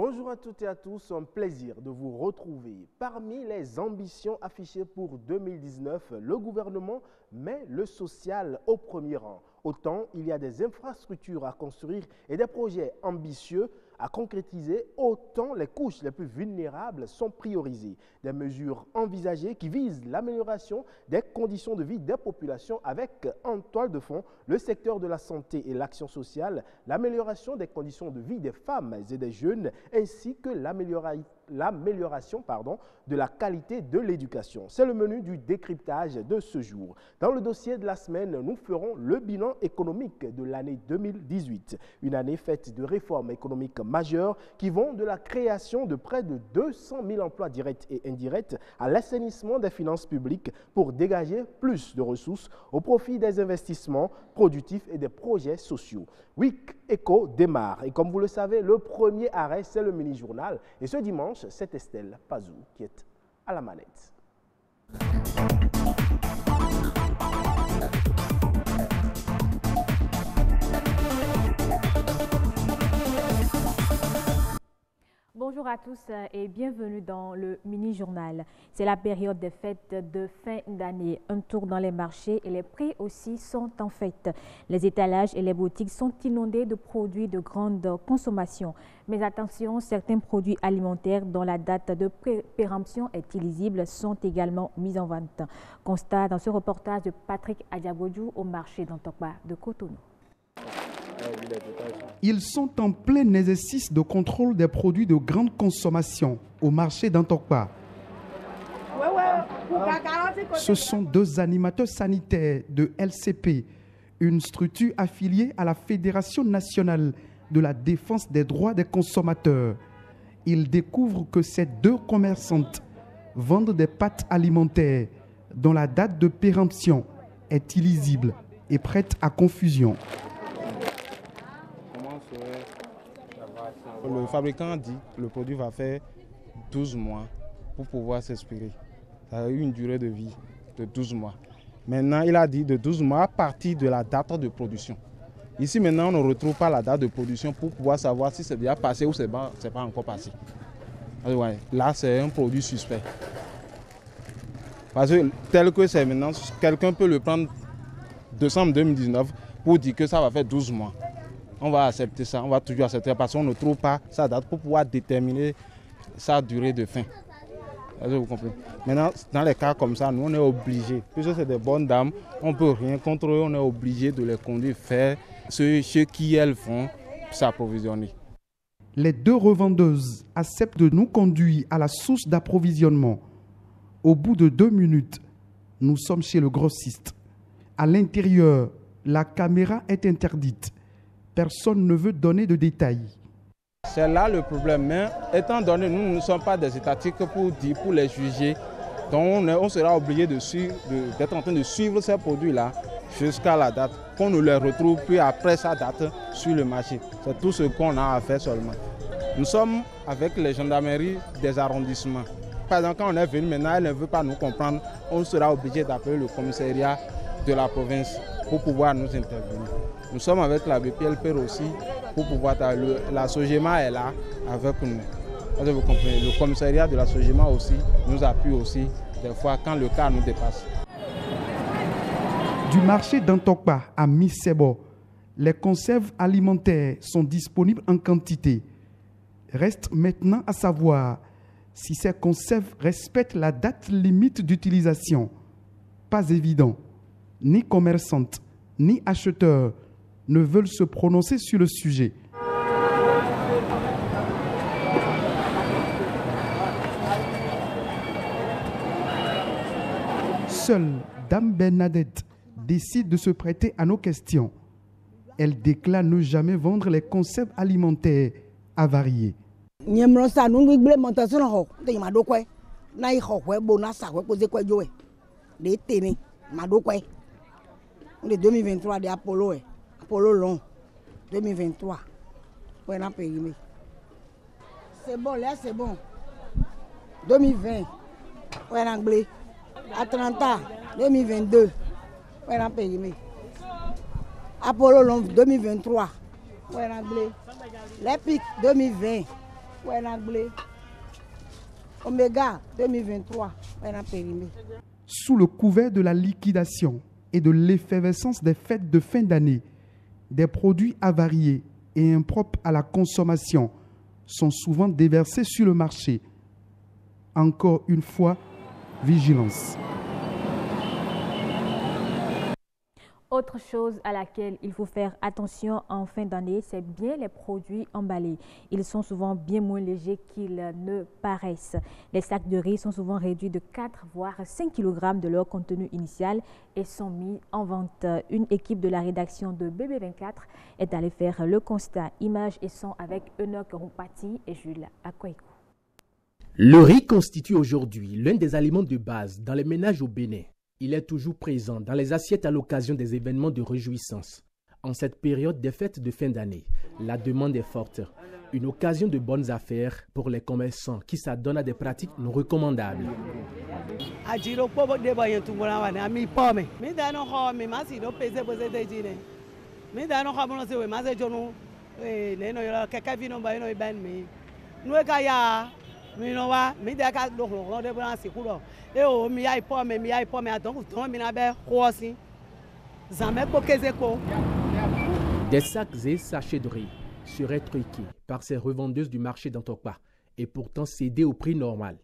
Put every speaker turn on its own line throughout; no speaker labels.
Bonjour à toutes et à tous, un plaisir de vous retrouver. Parmi les ambitions affichées pour 2019, le gouvernement met le social au premier rang. Autant il y a des infrastructures à construire et des projets ambitieux à concrétiser, autant les couches les plus vulnérables sont priorisées. Des mesures envisagées qui visent l'amélioration des conditions de vie des populations avec en toile de fond le secteur de la santé et l'action sociale, l'amélioration des conditions de vie des femmes et des jeunes, ainsi que l'amélioration de la qualité de l'éducation. C'est le menu du décryptage de ce jour. Dans le dossier de la semaine, nous ferons le bilan économique de l'année 2018. Une année faite de réformes économiques majeures qui vont de la création de près de 200 000 emplois directs et indirects à l'assainissement des finances publiques pour dégager plus de ressources au profit des investissements productifs et des projets sociaux. Week Eco démarre et comme vous le savez, le premier arrêt, c'est le mini-journal. Et ce dimanche, c'est Estelle Pazou qui est à la manette.
Bonjour à tous et bienvenue dans le mini-journal. C'est la période des fêtes de fin d'année. Un tour dans les marchés et les prix aussi sont en fête. Les étalages et les boutiques sont inondés de produits de grande consommation. Mais attention, certains produits alimentaires dont la date de péremption est illisible sont également mis en vente. Constat dans ce reportage de Patrick Adiabodjou au marché d'Antokpa de Cotonou.
Ils sont en plein exercice de contrôle des produits de grande consommation au marché d'Antokpa. Ce sont deux animateurs sanitaires de LCP, une structure affiliée à la Fédération nationale de la défense des droits des consommateurs. Ils découvrent que ces deux commerçantes vendent des pâtes alimentaires dont la date de péremption est illisible et prête à confusion.
Le fabricant dit que le produit va faire 12 mois pour pouvoir s'expirer. Ça a eu une durée de vie de 12 mois. Maintenant, il a dit de 12 mois à partir de la date de production. Ici, maintenant, on ne retrouve pas la date de production pour pouvoir savoir si c'est déjà passé ou c'est pas encore passé. Ouais, là, c'est un produit suspect. Parce que tel que c'est maintenant, quelqu'un peut le prendre décembre 2019 pour dire que ça va faire 12 mois. On va accepter ça, on va toujours accepter parce qu'on ne trouve pas sa date pour pouvoir déterminer sa durée de fin. Vous comprenez? Maintenant, dans les cas comme ça, nous on est obligés, puisque c'est des bonnes dames, on ne peut rien contre eux, on est obligé de les conduire faire ce qui elles font pour s'approvisionner.
Les deux revendeuses acceptent de nous conduire à la source d'approvisionnement. Au bout de 2 minutes, nous sommes chez le grossiste. À l'intérieur, la caméra est interdite. Personne ne veut donner de détails.
C'est là le problème. Mais étant donné que nous ne sommes pas des étatiques pour les juger, donc on sera obligé d'être en train de suivre ces produits-là jusqu'à la date, qu'on ne les retrouve plus après sa date sur le marché. C'est tout ce qu'on a à faire seulement. Nous sommes avec les gendarmeries des arrondissements. Par exemple, quand on est venu maintenant, elle ne veut pas nous comprendre, on sera obligé d'appeler le commissariat de la province pour pouvoir nous intervenir. Nous sommes avec la BPLP aussi pour pouvoir... La Sogema est là avec nous. Vous comprenez, le commissariat de la Sogema aussi nous appuie aussi des fois quand le cas nous dépasse.
Du marché d'Antokpa à Missebo, les conserves alimentaires sont disponibles en quantité. Reste maintenant à savoir si ces conserves respectent la date limite d'utilisation. Pas évident. Ni commerçantes, ni acheteurs ne veulent se prononcer sur le sujet. Seule Dame Bernadette décide de se prêter à nos questions. Elle déclare ne jamais vendre les conserves alimentaires avariés.
De 2023 de Apollo long 2023 pour un périmé. C'est bon là, c'est bon. 2020 pour un anglais. À 30 ans 2022 pour un périmé. Apollo long 2023 pour un anglais. L'Epic 2020 Oméga 2023, périmé.
Sous le couvert de la liquidation et de l'effervescence des fêtes de fin d'année, des produits avariés et impropres à la consommation sont souvent déversés sur le marché. Encore une fois, vigilance.
Autre chose à laquelle il faut faire attention en fin d'année, c'est bien les produits emballés. Ils sont souvent bien moins légers qu'ils ne paraissent. Les sacs de riz sont souvent réduits de 4 voire 5 kg de leur contenu initial et sont mis en vente. Une équipe de la rédaction de BB24 est allée faire le constat. Images et son avec Enoch Roupati et Jules Akwaikou.
Le riz constitue aujourd'hui l'un des aliments de base dans les ménages au Bénin. Il est toujours présent dans les assiettes à l'occasion des événements de réjouissance. En cette période des fêtes de fin d'année, la demande est forte. Une occasion de bonnes affaires pour les commerçants qui s'adonnent à des pratiques non recommandables. Des sacs et sachets de riz seraient truqués par ces revendeuses du marché d'Antokpa et pourtant cédés au prix normal.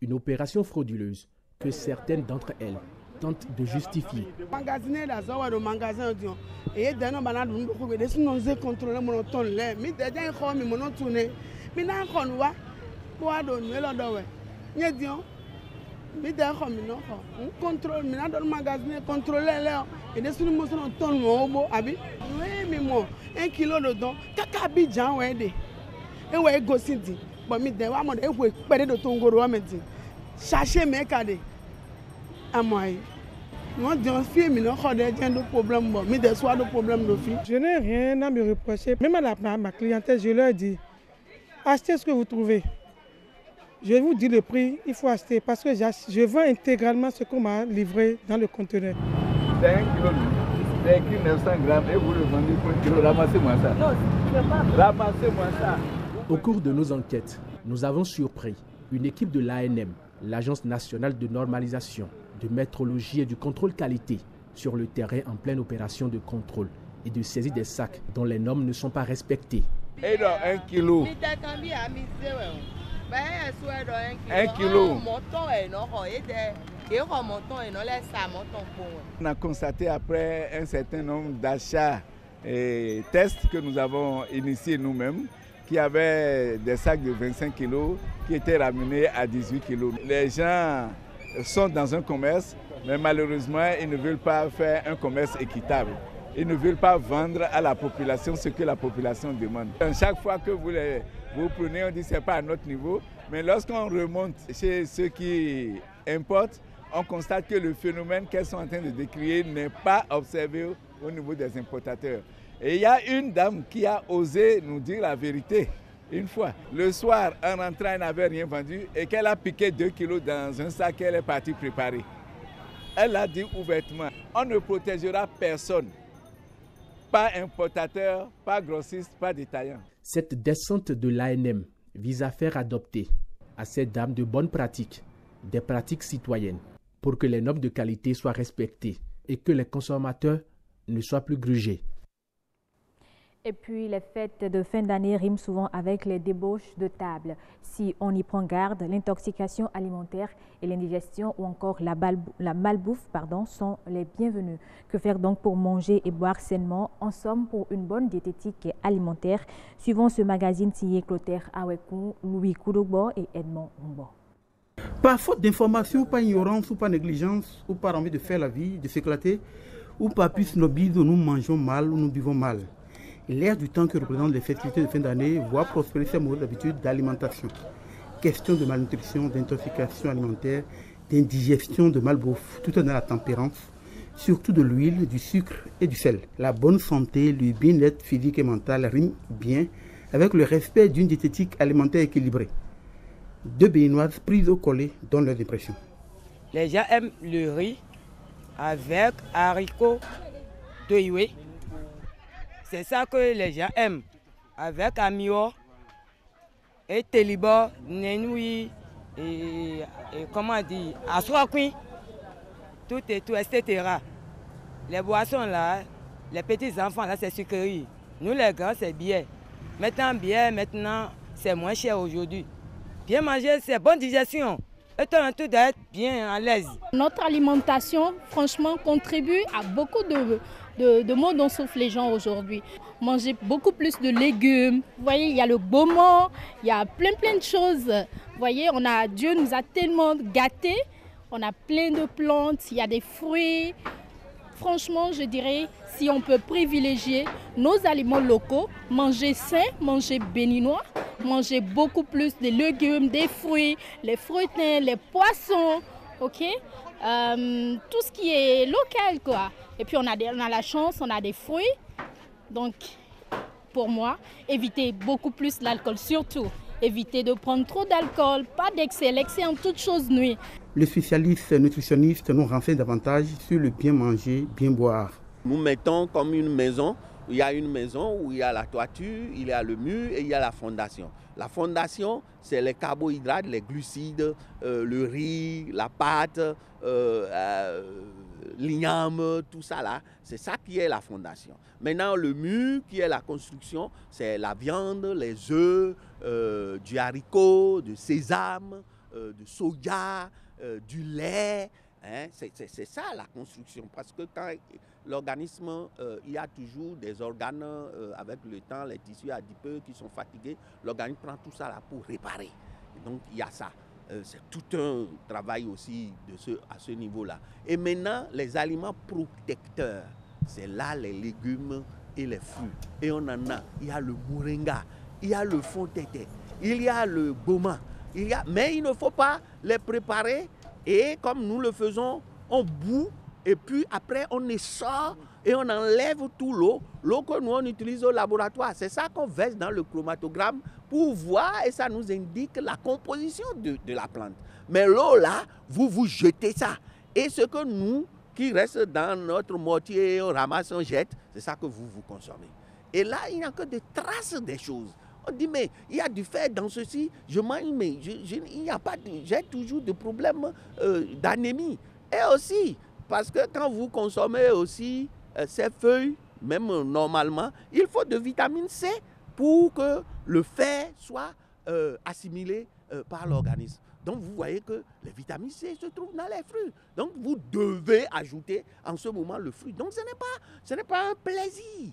Une opération frauduleuse que certaines d'entre elles tentent de justifier.
Je n'ai rien à me reprocher. Même à ma clientèle, je leur dis, achetez ce que vous trouvez. Je vous dis le prix, il faut acheter parce que je vends intégralement ce qu'on m'a livré dans le conteneur.
C'est 1 kg, c'est écrit 900 grammes et vous le vendez pour 1 kg. Ramassez-moi ça. Non, ramassez-moi ça.
Au cours de nos enquêtes, nous avons surpris une équipe de l'ANM, l'Agence nationale de normalisation, de métrologie et du contrôle qualité, sur le terrain en pleine opération de contrôle et de saisie des sacs dont les normes ne sont pas respectées.
Et donc 1 kg. 1 kilo. On a constaté après un certain nombre d'achats et tests que nous avons initiés nous-mêmes qu'il y avait des sacs de 25 kg qui étaient ramenés à 18 kg. Les gens sont dans un commerce, mais malheureusement, ils ne veulent pas faire un commerce équitable. Ils ne veulent pas vendre à la population ce que la population demande. Chaque fois que vous prenez, on dit que ce n'est pas à notre niveau. Mais lorsqu'on remonte chez ceux qui importent, on constate que le phénomène qu'elles sont en train de décrire n'est pas observé au niveau des importateurs. Et il y a une dame qui a osé nous dire la vérité une fois. Le soir, en rentrant, elle n'avait rien vendu et qu'elle a piqué 2 kilos dans un sac qu'elle est partie préparer. Elle a dit ouvertement, on ne protégera personne. Pas importateur, pas grossiste, pas détaillant.
Cette descente de l'ANM vise à faire adopter à ces dames de bonnes pratiques, des pratiques citoyennes, pour que les normes de qualité soient respectées et que les consommateurs ne soient plus grugés.
Et puis, les fêtes de fin d'année riment souvent avec les débauches de table. Si on y prend garde, l'intoxication alimentaire et l'indigestion ou encore la malbouffe sont les bienvenus. Que faire donc pour manger et boire sainement? En somme, pour une bonne diététique alimentaire, suivant ce magazine signé Clotaire Awekou, Louis Koudogbo et Edmond Mbo.
Par faute d'information, par ignorance ou par négligence, ou par envie de faire la vie, de s'éclater, ou par plus snobisme, nous mangeons mal ou nous buvons mal. L'ère du temps que représentent les festivités de fin d'année voit prospérer ces mauvaises habitudes d'alimentation. Question de malnutrition, d'intoxication alimentaire, d'indigestion, de malbouffe, tout est dans la tempérance, surtout de l'huile, du sucre et du sel. La bonne santé, le bien-être physique et mental riment bien avec le respect d'une diététique alimentaire équilibrée. Deux Béninoises prises au collet donnent leurs impressions.
Les gens aiment le riz avec haricots toyoués. C'est ça que les gens aiment, avec amio et Téliba, Nenui, et comment dire, Aswakui, tout et tout, etc. Les boissons là, les petits enfants là, c'est sucrerie. Nous les grands, c'est bien. Maintenant, c'est moins cher aujourd'hui. Bien manger, c'est bonne digestion. Et tout doit être bien à l'aise.
Notre alimentation, franchement, contribue à beaucoup de maux dont souffrent les gens aujourd'hui. Manger beaucoup plus de légumes. Vous voyez, il y a le beaumont, il y a plein de choses. Vous voyez, Dieu nous a tellement gâtés. On a plein de plantes, il y a des fruits. Franchement, je dirais, si on peut privilégier nos aliments locaux, manger sain, manger béninois, manger beaucoup plus de légumes, des fruits, les fruitins, les poissons, ok? Tout ce qui est local, quoi. Et puis on a la chance, on a des fruits. Donc, pour moi, éviter beaucoup plus l'alcool, surtout. Éviter de prendre trop d'alcool, pas d'excès, l'excès en toute chose nuit.
Les spécialistes nutritionnistes nous renseignent davantage sur le bien manger, bien boire.
Nous mettons comme une maison. Il y a une maison où il y a la toiture, il y a le mur et il y a la fondation. La fondation, c'est les carbohydrates, les glucides, le riz, la pâte, l'igname, tout ça là. C'est ça qui est la fondation. Maintenant, le mur qui est la construction, c'est la viande, les œufs, du haricot, du sésame, du soja, du lait. Hein, c'est ça la construction, parce que quand l'organisme, il y a toujours des organes avec le temps, les tissus adipeux qui sont fatigués, l'organisme prend tout ça là pour réparer. Et donc il y a ça. C'est tout un travail aussi à ce niveau-là. Et maintenant, les aliments protecteurs, c'est là les légumes et les fruits. Et on en a. Il y a le moringa, il y a le fontété, il y a le goma. Mais il ne faut pas les préparer et comme nous le faisons, on bout et puis après on essore et on enlève tout l'eau que nous on utilise au laboratoire. C'est ça qu'on verse dans le chromatogramme pour voir et ça nous indique la composition de la plante. Mais l'eau là, vous jetez ça. Et ce que nous, qui reste dans notre mortier, on ramasse, on jette, c'est ça que vous consommez. Et là, il n'y a que des traces des choses. On dit, mais il y a du fer dans ceci, je mange, mais il n'y a pas j'ai toujours des problèmes d'anémie. Et aussi, parce que quand vous consommez aussi ces feuilles, même normalement, il faut de vitamine C pour que le fer soit assimilé par l'organisme. Donc vous voyez que les vitamines C se trouvent dans les fruits. Donc vous devez ajouter en ce moment le fruit. Donc ce n'est pas un plaisir.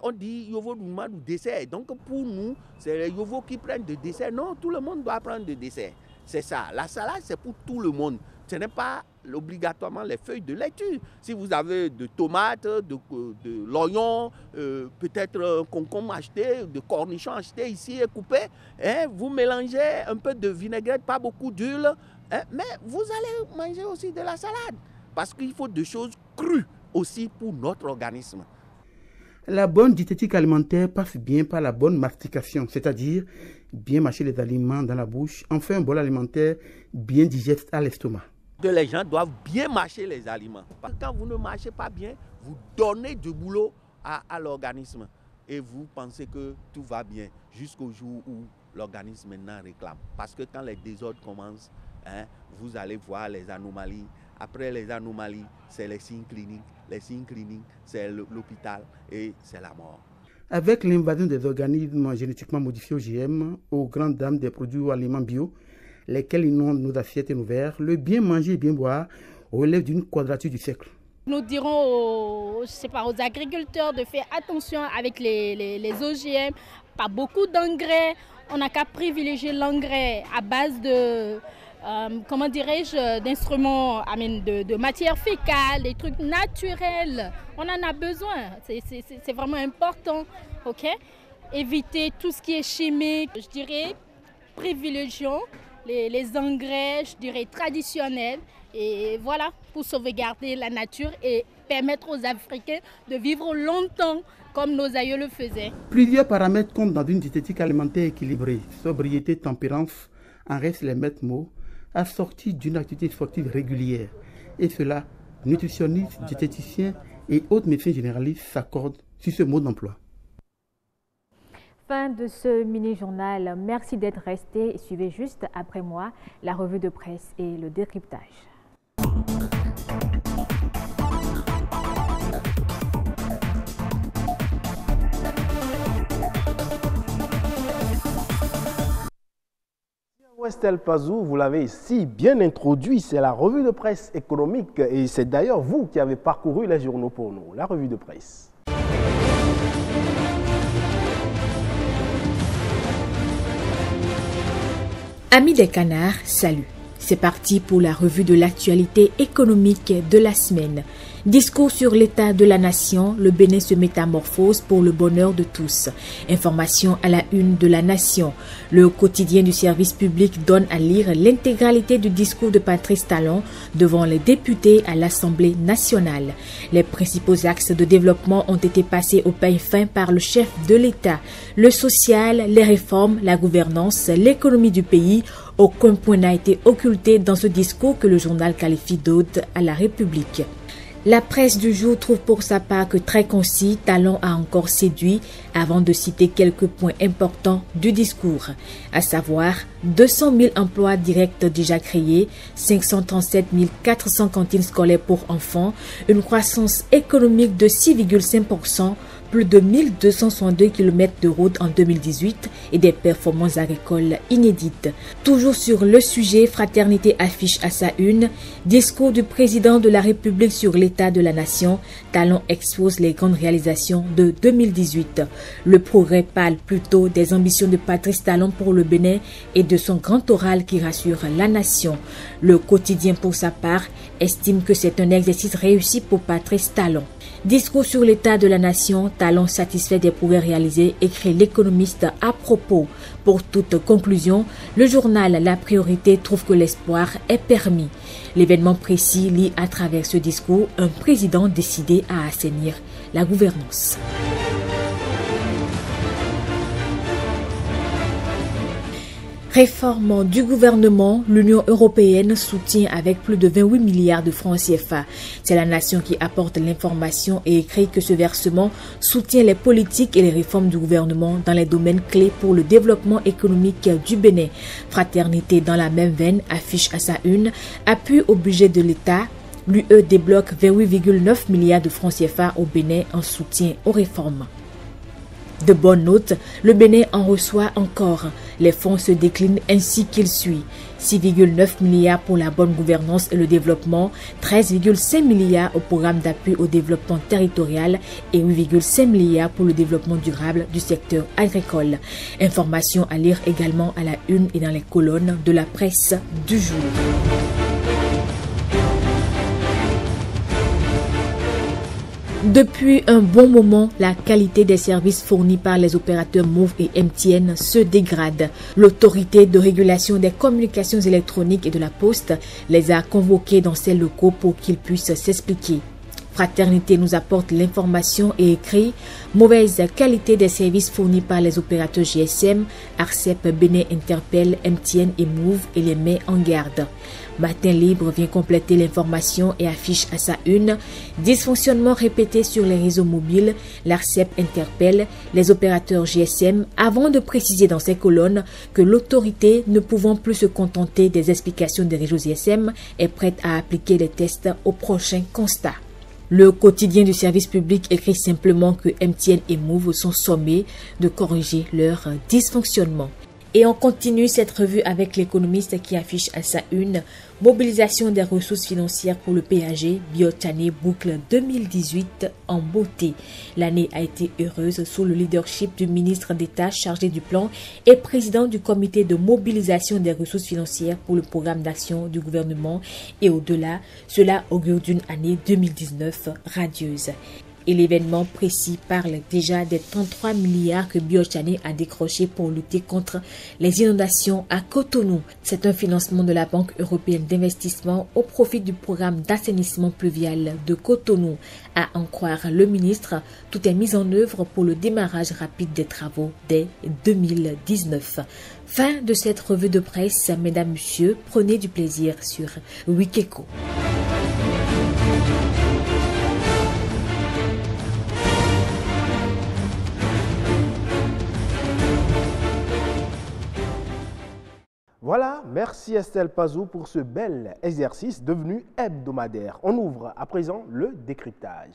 On dit yovo du dessert. Donc pour nous, c'est les yovo qui prennent de dessert. Non, tout le monde doit prendre de dessert. C'est ça. La salade, c'est pour tout le monde. Ce n'est pas obligatoirement les feuilles de laitue. Si vous avez de tomates, de l'oignon, peut-être un concombre acheté, de cornichons achetés ici et coupés, hein, vous mélangez un peu de vinaigrette, pas beaucoup d'huile, hein, mais vous allez manger aussi de la salade. Parce qu'il faut des choses crues aussi pour notre organisme.
La bonne diététique alimentaire passe bien par la bonne mastication, c'est-à-dire bien mâcher les aliments dans la bouche, enfin un bol alimentaire bien digeste à l'estomac.
Les gens doivent bien mâcher les aliments. Parce que quand vous ne mâchez pas bien, vous donnez du boulot à l'organisme. Et vous pensez que tout va bien jusqu'au jour où l'organisme maintenant réclame. Parce que quand les désordres commencent, hein, vous allez voir les anomalies. Après les anomalies, c'est les signes cliniques. Les signes cliniques, c'est l'hôpital et c'est la mort.
Avec l'invasion des organismes génétiquement modifiés OGM aux grandes dames des produits aliments bio, lesquels inondent nos assiettes et nos verres, le bien manger et bien boire relève d'une quadrature du cercle.
Nous dirons aux agriculteurs de faire attention avec les OGM, pas beaucoup d'engrais. On n'a qu'à privilégier l'engrais à base de... d'instruments, de matières fécales, des trucs naturels. On en a besoin, c'est vraiment important, ok? Éviter tout ce qui est chimique, je dirais, privilégions les engrais, je dirais, traditionnels. Et voilà, pour sauvegarder la nature et permettre aux Africains de vivre longtemps comme nos aïeux le faisaient.
Plusieurs paramètres comptent dans une diététique alimentaire équilibrée. Sobriété, tempérance, en restent les maîtres mots, assortis d'une activité sportive régulière. Et cela, nutritionnistes, diététiciens et autres médecins généralistes s'accordent sur ce mode d'emploi.
Fin de ce mini-journal. Merci d'être resté. Suivez juste après moi la revue de presse et le décryptage.
Westel Pazou, vous l'avez si bien introduit, c'est la revue de presse économique et c'est d'ailleurs vous qui avez parcouru les journaux pour nous. La revue de presse.
Amis des canards, salut. C'est parti pour la revue de l'actualité économique de la semaine. Discours sur l'état de la nation, le Bénin se métamorphose pour le bonheur de tous. Information à la une de la nation. Le quotidien du service public donne à lire l'intégralité du discours de Patrice Talon devant les députés à l'Assemblée nationale. Les principaux axes de développement ont été passés au peigne fin par le chef de l'État. Le social, les réformes, la gouvernance, l'économie du pays. Aucun point n'a été occulté dans ce discours que le journal qualifie d'ode à la République. La presse du jour trouve pour sa part que très concis, Talon a encore séduit avant de citer quelques points importants du discours, à savoir 200 000 emplois directs déjà créés, 537 400 cantines scolaires pour enfants, une croissance économique de 6,5%, plus de 1262 km de route en 2018 et des performances agricoles inédites. Toujours sur le sujet, Fraternité affiche à sa une, discours du président de la République sur l'état de la nation, Talon expose les grandes réalisations de 2018. Le progrès parle plutôt des ambitions de Patrice Talon pour le Bénin et de son grand oral qui rassure la nation. Le quotidien pour sa part estime que c'est un exercice réussi pour Patrice Talon. Discours sur l'état de la nation, Talon satisfait des progrès réalisés, écrit l'économiste à propos. Pour toute conclusion, le journal La Priorité trouve que l'espoir est permis. L'événement précis lit à travers ce discours un président décidé à assainir la gouvernance. Réforme du gouvernement, l'Union européenne soutient avec plus de 28 milliards de francs CFA. C'est la nation qui apporte l'information et écrit que ce versement soutient les politiques et les réformes du gouvernement dans les domaines clés pour le développement économique du Bénin. Fraternité dans la même veine affiche à sa une, appui au budget de l'État. L'UE débloque 28,9 milliards de francs CFA au Bénin en soutien aux réformes. De bonnes notes, le Bénin en reçoit encore. Les fonds se déclinent ainsi qu'il suit. 6,9 milliards pour la bonne gouvernance et le développement, 13,5 milliards au programme d'appui au développement territorial et 8,5 milliards pour le développement durable du secteur agricole. Information à lire également à la une et dans les colonnes de la presse du jour. Depuis un bon moment, la qualité des services fournis par les opérateurs Move et MTN se dégrade. L'autorité de régulation des communications électroniques et de la poste les a convoqués dans ces locaux pour qu'ils puissent s'expliquer. Fraternité nous apporte l'information et écrit « Mauvaise qualité des services fournis par les opérateurs GSM, ARCEP Bénin interpelle MTN et Move et les met en garde ». Matin Libre vient compléter l'information et affiche à sa une « Dysfonctionnement répété sur les réseaux mobiles, l'ARCEP interpelle les opérateurs GSM » avant de préciser dans ses colonnes que l'autorité, ne pouvant plus se contenter des explications des réseaux GSM, est prête à appliquer les tests au prochain constat. Le quotidien du service public écrit simplement que MTN et Move sont sommés de corriger leur dysfonctionnement. Et on continue cette revue avec l'économiste qui affiche à sa une « Mobilisation des ressources financières pour le PAG, Biotane boucle 2018 en beauté ». L'année a été heureuse sous le leadership du ministre d'État chargé du plan et président du comité de mobilisation des ressources financières pour le programme d'action du gouvernement. Et au-delà, cela augure d'une année 2019 radieuse. Et l'événement précis parle déjà des 33 milliards que Biotane a décrochés pour lutter contre les inondations à Cotonou. C'est un financement de la Banque européenne d'investissement au profit du programme d'assainissement pluvial de Cotonou. À en croire le ministre, tout est mis en œuvre pour le démarrage rapide des travaux dès 2019. Fin de cette revue de presse, mesdames, messieurs, prenez du plaisir sur Wikeko.
Merci Estelle Pazou pour ce bel exercice devenu hebdomadaire. On ouvre à présent le décryptage.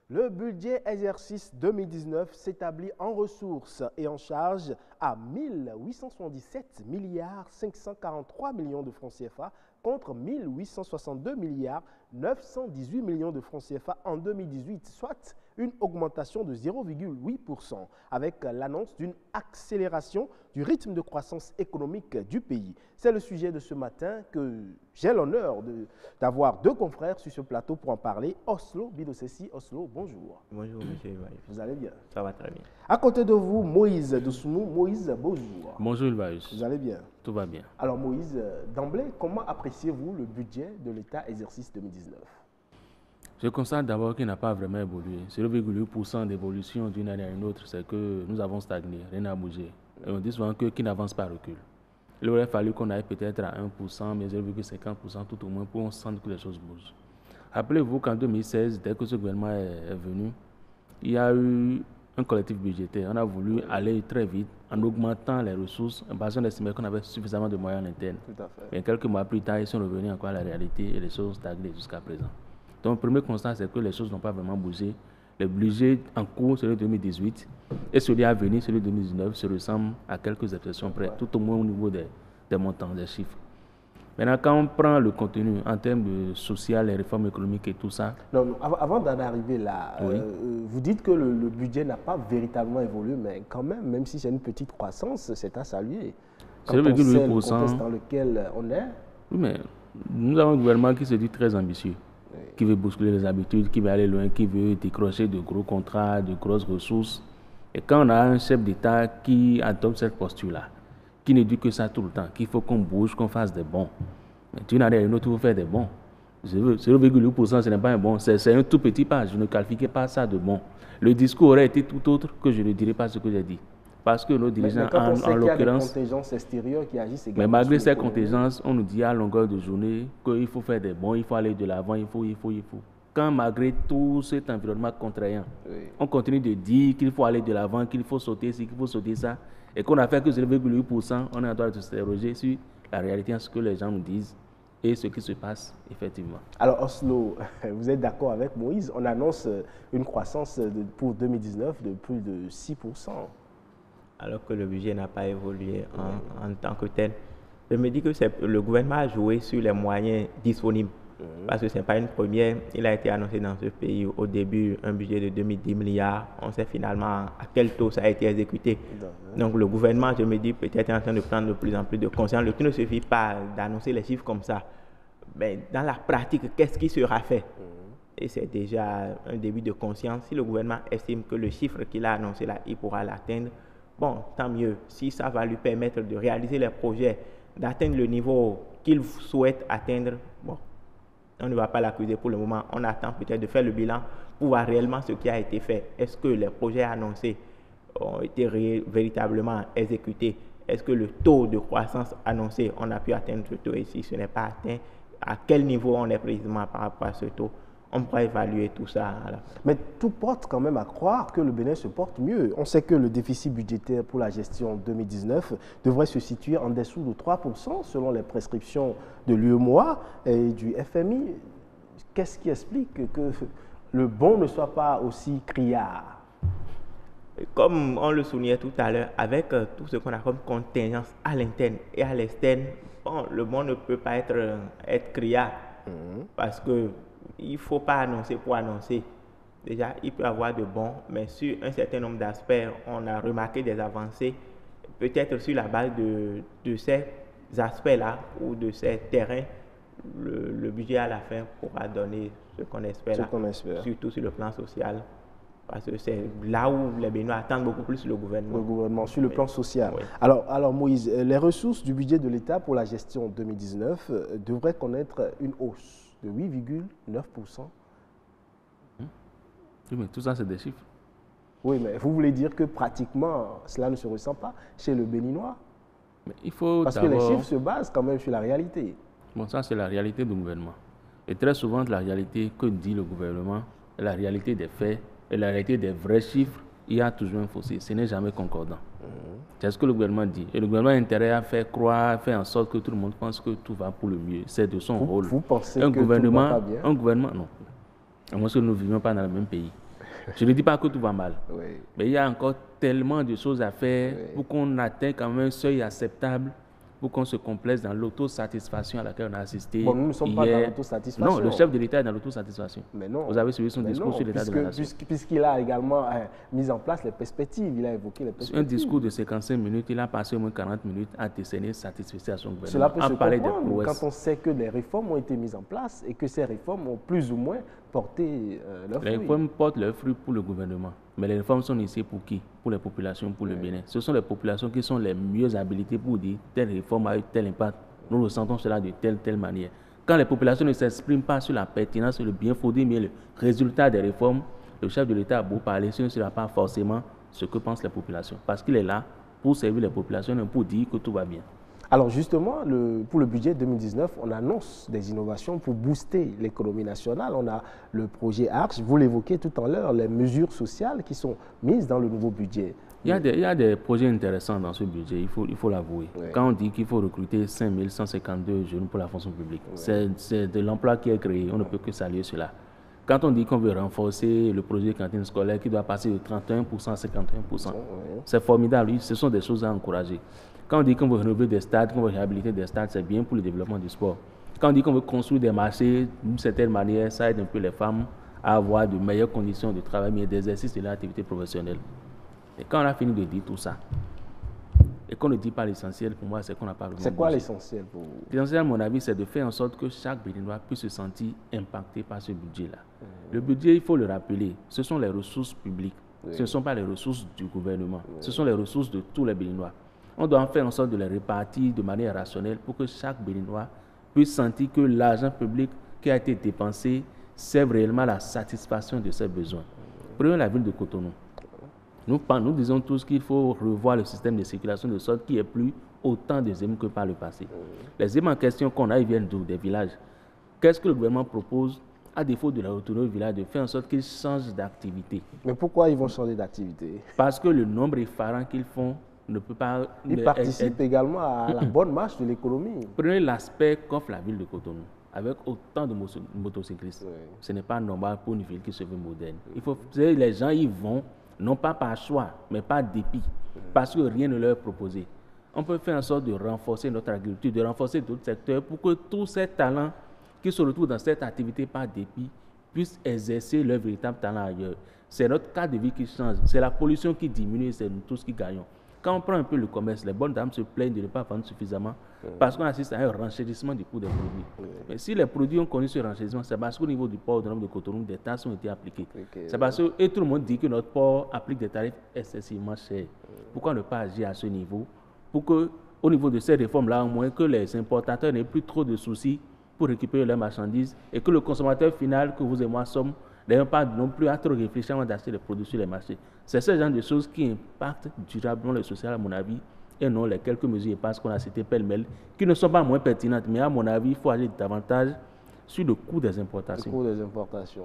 Le budget exercice 2019 s'établit en ressources et en charges à 1877 milliards 543 millions de francs CFA contre 1862 milliards 918 millions de francs CFA en 2018, soit une augmentation de 0,8% avec l'annonce d'une accélération du rythme de croissance économique du pays. C'est le sujet de ce matin que j'ai l'honneur d'avoir deux confrères sur ce plateau pour en parler. Oslo Bidosessi. Oslo, bonjour.
Bonjour, monsieur Ilvaïus.
Vous allez bien?
Ça va très bien.
À côté de vous, Moïse Doussounou. Moïse, bonjour.
Bonjour Ilvaïus.
Vous allez bien?
Tout va bien.
Alors Moïse, d'emblée, comment appréciez-vous le budget de l'État exercice 2019?
Je constate d'abord qu'il n'a pas vraiment évolué. 0,8% d'évolution d'une année à une autre, c'est que nous avons stagné, rien n'a bougé. Et on dit souvent que qui n'avance pas recule. Il aurait fallu qu'on aille peut-être à 1%, mais 0,50% tout au moins pour qu'on sente que les choses bougent. Rappelez-vous qu'en 2016, dès que ce gouvernement est venu, il y a eu un collectif budgétaire. On a voulu aller très vite en augmentant les ressources, parce qu'on estimait qu'on avait suffisamment de moyens en interne.
Tout à fait.
Mais quelques mois plus tard, ils sont revenus encore à la réalité et les choses stagnaient jusqu'à présent. Donc, le premier constat, c'est que les choses n'ont pas vraiment bougé. Le budget en cours, celui de 2018, et celui à venir, celui de 2019, se ressemblent à quelques exceptions près, tout au moins au niveau des montants, des chiffres. Maintenant, quand on prend le contenu en termes de social, les réformes économiques et tout ça...
Non, avant d'en arriver là,
oui.
Vous dites que le budget n'a pas véritablement évolué, mais quand même si c'est une petite croissance, c'est à saluer. Quand on sait le contexte dans lequel on est...
Oui, mais nous avons un gouvernement qui se dit très ambitieux. Qui veut bousculer les habitudes, qui veut aller loin, qui veut décrocher de gros contrats, de grosses ressources. Et quand on a un chef d'État qui adopte cette posture-là, qui ne dit que ça tout le temps, qu'il faut qu'on bouge, qu'on fasse des bons. Mais tu n'as rien d'autre pour faire des bons. 0,8%, ce n'est pas un bon, c'est un tout petit pas. Je ne qualifie pas ça de bon. Le discours aurait été tout autre que je ne dirais pas ce que j'ai dit. Parce que nos dirigeants,
en l'occurrence...
Il y a des
contingences extérieures qui agissent également.
Mais malgré ces contingences, on nous dit à longueur de journée qu'il faut faire des bons, il faut aller de l'avant, il faut. Quand malgré tout cet environnement contraignant, on continue de dire qu'il faut aller de l'avant, qu'il faut sauter ci, qu'il faut sauter ça, et qu'on a fait que 0,8%, on est en train de s'interroger sur la réalité, ce que les gens nous disent et ce qui se passe effectivement.
Alors Oslo, vous êtes d'accord avec Moïse? On annonce une croissance pour 2019 de plus de 6%.
Alors que le budget n'a pas évolué en tant que tel. Je me dis que le gouvernement a joué sur les moyens disponibles. Parce que ce n'est pas une première. Il a été annoncé dans ce pays au début un budget de 2010 milliards. On sait finalement à quel taux ça a été exécuté. Donc le gouvernement, je me dis, peut-être est en train de prendre de plus en plus de conscience. Le tout ne suffit pas d'annoncer les chiffres comme ça. Mais dans la pratique, qu'est-ce qui sera fait? Et c'est déjà un début de conscience. Si le gouvernement estime que le chiffre qu'il a annoncé là, il pourra l'atteindre, bon, tant mieux. Si ça va lui permettre de réaliser les projets, d'atteindre le niveau qu'il souhaite atteindre, bon, on ne va pas l'accuser pour le moment. On attend peut-être de faire le bilan pour voir réellement ce qui a été fait. Est-ce que les projets annoncés ont été véritablement exécutés? Est-ce que le taux de croissance annoncé, on a pu atteindre ce taux? Et si ce n'est pas atteint, à quel niveau on est précisément par rapport à ce taux? On pourra évaluer tout ça à la fin.
Mais tout porte quand même à croire que le Bénin se porte mieux. On sait que le déficit budgétaire pour la gestion 2019 devrait se situer en dessous de 3% selon les prescriptions de l'UEMOA et du FMI. Qu'est-ce qui explique que le bon ne soit pas aussi criard?
Comme on le soulignait tout à l'heure, avec tout ce qu'on a comme contingence à l'interne et à l'externe, bon, le bon ne peut pas être criard parce que il ne faut pas annoncer pour annoncer. Déjà, il peut y avoir de bons, mais sur un certain nombre d'aspects, on a remarqué des avancées. Peut-être sur la base de ces aspects-là ou de ces terrains, le budget à la fin pourra donner ce qu'on espère, surtout sur le plan social. Parce que c'est là où les Béninois attendent beaucoup plus le gouvernement.
Le gouvernement, sur le plan social.
Oui.
Alors Moïse, les ressources du budget de l'État pour la gestion 2019 devraient connaître une hausse de 8,9%.
Oui, mais tout ça, c'est des chiffres.
Oui, mais vous voulez dire que pratiquement, cela ne se ressent pas chez le Béninois?
Mais il faut
parce que les chiffres se basent quand même sur la réalité.
Bon, ça, c'est la réalité du gouvernement. Et très souvent, la réalité que dit le gouvernement, la réalité des faits et la réalité des vrais chiffres, il y a toujours un fossé. Ce n'est jamais concordant. C'est ce que le gouvernement dit. Et le gouvernement a intérêt à faire croire, faire en sorte que tout le monde pense que tout va pour le mieux. C'est de son rôle.
Vous pensez
que
tout va pas bien?
Un gouvernement, non. À moins que nous ne vivions pas dans le même pays. Je ne dis pas que tout va mal.
Oui.
Mais il y a encore tellement de choses à faire pour qu'on atteigne quand même un seuil acceptable, pour qu'on se complaise dans l'autosatisfaction à laquelle on a assisté.
Bon, nous ne sommes pas dans l'autosatisfaction.
Non, le chef de l'État est dans l'autosatisfaction.
Mais non.
Vous avez suivi son discours sur l'état de la nation.
Puisqu'il a également mis en place les perspectives, il a évoqué les perspectives.
Un discours de 55 minutes, il a passé au moins 40 minutes à décerner satisfaction à son gouvernement.
Cela peut se comprendre quand on sait que des réformes ont été mises en place et que ces réformes ont plus ou moins porté leurs fruits.
Les réformes portent leurs fruits pour le gouvernement. Mais les réformes sont ici pour qui? Pour les populations, pour le Bénin. Ce sont les populations qui sont les mieux habilitées pour dire telle réforme a eu tel impact. Nous ressentons cela de telle manière. Quand les populations ne s'expriment pas sur la pertinence, sur le bien fondé, mais le résultat des réformes, le chef de l'État a beau parler, ce ne sera pas forcément ce que pensent les populations. Parce qu'il est là pour servir les populations et pour dire que tout va bien.
Alors justement, pour le budget 2019, on annonce des innovations pour booster l'économie nationale. On a le projet ARCH, vous l'évoquez tout à l'heure, les mesures sociales qui sont mises dans le nouveau budget.
Il y a des projets intéressants dans ce budget, il faut l'avouer. Oui. Quand on dit qu'il faut recruter 5152 jeunes pour la fonction publique, oui. C'est de l'emploi qui est créé, on ne peut que saluer cela. Quand on dit qu'on veut renforcer le projet cantine scolaire qui doit passer de 31% à 51%, oui. C'est formidable, ce sont des choses à encourager. Quand on dit qu'on veut rénover des stades, qu'on veut réhabiliter des stades, c'est bien pour le développement du sport. Quand on dit qu'on veut construire des marchés, d'une certaine manière, ça aide un peu les femmes à avoir de meilleures conditions de travail, mais d'exercice de l'activité professionnelle. Et quand on a fini de dire tout ça, et qu'on ne dit pas l'essentiel, pour moi, c'est qu'on n'a pas vraiment.
C'est quoi l'essentiel pour vous?
L'essentiel, à mon avis, c'est de faire en sorte que chaque Béninois puisse se sentir impacté par ce budget-là. Le budget, il faut le rappeler, ce sont les ressources publiques. Ce ne sont pas les ressources du gouvernement. Ce sont les ressources de tous les Béninois. On doit en faire en sorte de les répartir de manière rationnelle pour que chaque Béninois puisse sentir que l'argent public qui a été dépensé serve réellement à la satisfaction de ses besoins. Prenons la ville de Cotonou. Nous disons tous qu'il faut revoir le système de circulation de sorte qu'il n'y ait plus autant de zèmes que par le passé. Les zèmes en question qu'on a, ils viennent d'où? Des villages. Qu'est-ce que le gouvernement propose, à défaut de la retourner au village, de faire en sorte qu'ils changent d'activité?
Mais pourquoi ils vont changer d'activité?
Parce que le nombre effarant qu'ils font ne peut pas...
Ils participent également à la bonne marche de l'économie.
Prenez l'aspect qu'offre la ville de Cotonou, avec autant de motocyclistes. Oui. Ce n'est pas normal pour une ville qui se veut moderne. Il faut que les gens y vont, non pas par choix, mais par dépit, parce que rien ne leur est proposé. On peut faire en sorte de renforcer notre agriculture, de renforcer d'autres secteurs pour que tous ces talents qui se retrouvent dans cette activité par dépit puissent exercer leur véritable talent ailleurs. C'est notre cadre de vie qui change, c'est la pollution qui diminue, c'est nous tous qui gagnons. Quand on prend un peu le commerce, les bonnes dames se plaignent de ne pas vendre suffisamment parce qu'on assiste à un renchérissement du coût des produits. Mais si les produits ont connu ce renchérissement, c'est parce qu'au niveau du port autonome de Cotonou, des taxes ont été appliquées. C'est parce que et tout le monde dit que notre port applique des tarifs excessivement chers. Pourquoi ne pas agir à ce niveau pour que, au niveau de ces réformes-là, au moins que les importateurs n'aient plus trop de soucis pour récupérer leurs marchandises et que le consommateur final, que vous et moi sommes, n'ayons pas non plus à trop réfléchir avant d'acheter les produits sur les marchés. C'est ce genre de choses qui impactent durablement le social, à mon avis, et non les quelques mesures éparses qu'on a citées pêle-mêle, qui ne sont pas moins pertinentes. Mais à mon avis, il faut agir davantage sur le coût des importations.
Le coût des importations.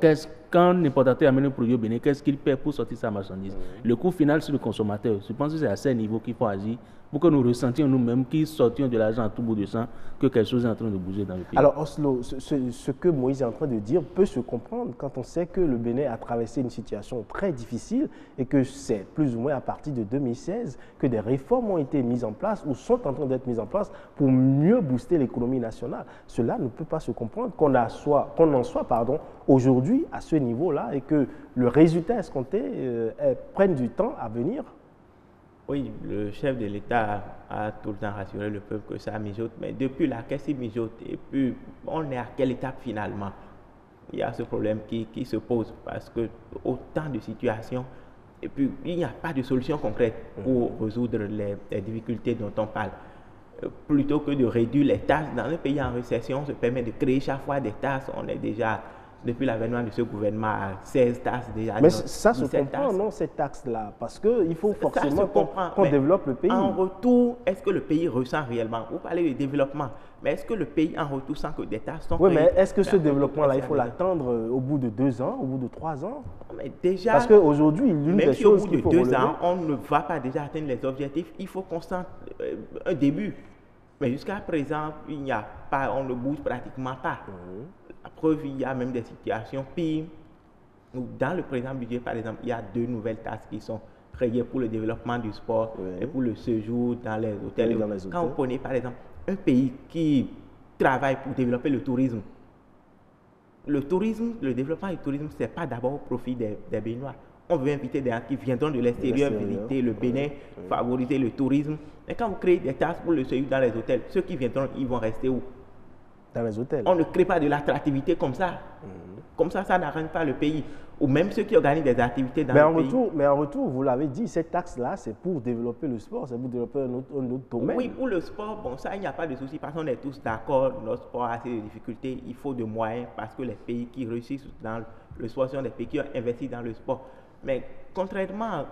Quand un importateur amène un produit au Bénin, qu'est-ce qu'il paie pour sortir sa marchandise? Le coût final sur le consommateur. Je pense que c'est à ce niveau qu'il faut agir pour que nous ressentions nous-mêmes qu'ils sortions de l'argent à tout bout de champ, que quelque chose est en train de bouger dans le pays.
Alors Oslo, ce que Moïse est en train de dire peut se comprendre quand on sait que le Bénin a traversé une situation très difficile et que c'est plus ou moins à partir de 2016 que des réformes ont été mises en place ou sont en train d'être mises en place pour mieux booster l'économie nationale. Cela ne peut pas se comprendre qu'on en soit aujourd'hui à ce niveau-là et que le résultat escompté prenne du temps à venir.
Oui, le chef de l'État a tout le temps rassuré le peuple que ça mijote, mais depuis là, qu'est-ce qui mijote? Et puis, on est à quelle étape finalement? Il y a ce problème qui se pose parce que autant de situations, et puis il n'y a pas de solution concrète pour résoudre les difficultés dont on parle. Plutôt que de réduire les taxes, dans un pays en récession, on se permet de créer chaque fois des taxes, on est déjà depuis l'avènement de ce gouvernement, à 16 tasses déjà.
Mais ça se comprend,
tasses.
non, cette taxe-là? Parce qu'il faut forcément qu'on
mais
développe le pays.
En retour, est-ce que le pays ressent réellement? Vous parlez de développement, mais est-ce que le pays en retour sent que des tasses sont
Oui, mais est-ce que ce développement-là, il faut l'attendre au bout de 2 ans, au bout de 3 ans?
Mais déjà,
parce qu'aujourd'hui, l'une des choses qu'il faut
au bout de 2
relever,
ans, on ne va pas déjà atteindre les objectifs, il faut qu'on sente un début. Mais jusqu'à présent, il n'y a pas, on ne bouge pratiquement pas. La preuve, il y a même des situations pires. Dans le présent budget, par exemple, il y a 2 nouvelles tasses qui sont créées pour le développement du sport et pour le séjour dans les hôtels. Quand vous prenez, par exemple, un pays qui travaille pour développer le tourisme, le développement du tourisme, ce n'est pas d'abord au profit des Béninois. On veut inviter des gens qui viendront de l'extérieur visiter le Bénin, favoriser le tourisme. Mais quand vous créez des tasses pour le séjour dans les hôtels, ceux qui viendront, ils vont rester où?
Dans les hôtels.
On ne crée pas de l'attractivité comme ça. Comme ça n'arrange pas le pays. Ou même ceux qui organisent des activités dans le pays.
Mais en retour, vous l'avez dit, cette taxe-là, c'est pour développer le sport, c'est pour développer un autre domaine.
Oui, pour le sport, bon, ça, il n'y a pas de souci, parce qu'on est tous d'accord, notre sport a assez de difficultés, il faut de moyens, parce que les pays qui réussissent dans le sport sont des pays qui ont investi dans le sport. Mais contrairement